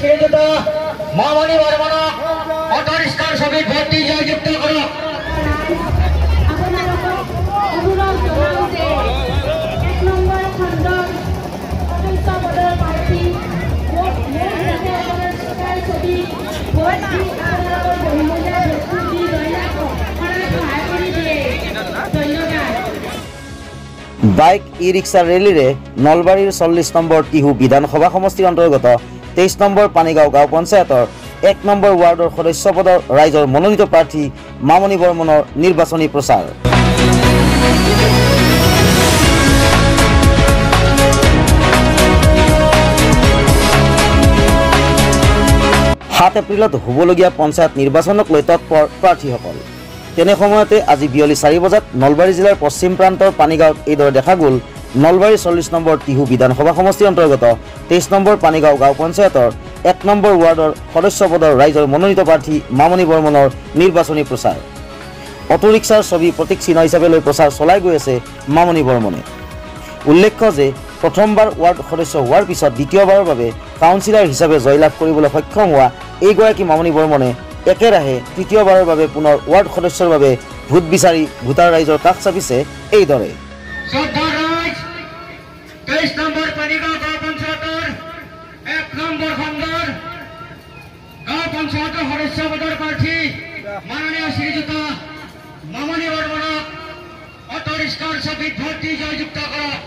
শ্ৰীযুত মামনি বৰ্মনক অটোৰিক্সাৰ ছবিত ভৰ্তি জয়যুক্ত কৰক। বাইক ই ৰিক্সা ৰেলিৰে নলবাৰীৰ 40 নম্বৰ টিহু বিধানসভা সমষ্টিৰ অন্তৰ্গত 23 নম্বৰ পানীগাঁও গাঁও পঞ্চায়তৰ 1 নম্বৰ ৱাৰ্ডৰ সদস্য পদৰ ৰাইজৰ মনোনীত প্ৰাৰ্থী মামনি বৰ্মনৰ নিৰ্বাচনী প্ৰচাৰ। 7 এপ্ৰিলত হ'বলগীয়া পঞ্চায়ত নিৰ্বাচনক লৈ তৎপৰ প্ৰাৰ্থীসকল। তেনে সময়তে আজি বিয়লি 4 বজাত নলবাৰী জিলাৰ পশ্চিম প্ৰান্তৰ পানীগাঁৱত এইদৰে দেখা গ'ল নলবাৰী 40 নম্বৰ টিহু বিধানসভা সমষ্টিৰ অন্তৰ্গত 23 নম্বৰ পানীগাঁও গাঁও পঞ্চায়তৰ 1 নম্বৰ ৱাৰ্ডৰ সদস্য পদৰ ৰাইজৰ মনোনীত প্ৰাৰ্থী মামনি বৰ্মনৰ নিৰ্বাচনী প্ৰচাৰ। অটোৰিক্সাৰ ছবি প্ৰতীক চিহ্ন হিচাপে লৈ প্ৰচাৰ চলাই গৈ আছে মামনি বৰ্মনে। উল্লেখ্য যে প্ৰথমবাৰ ৱাৰ্ড সদস্য হোৱাৰ পিছত দ্বিতীয়বাৰৰ বাবে কাউন্সিলৰ হিচাপে জয়লাভ কৰিবলৈ সক্ষম হোৱা এইগৰাকী মামনি বৰ্মনে একেৰাহে তৃতীয়বাৰৰ বাবে পুনৰ ৱাৰ্ড সদস্যৰ বাবে ভোট বিচাৰি ভোটাৰ ৰাইজৰ কাষ চাপিছে এইদৰে। 23 নম্বৰ পানীগাঁও গাঁও পঞ্চায়তৰ 1 নম্বৰ খণ্ডৰ গাঁও পঞ্চায়তৰ সদস্য পদৰ প্ৰাৰ্থী মাননীয় শ্ৰীযুত মামনি বৰ্মনক অটোৰিক্সাৰ ছবিত ভৰ্তি জয়যুক্ত কৰক।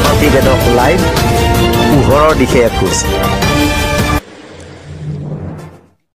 প্ৰতিবেদক লাইভ পোহৰৰ দিশে এখোজ।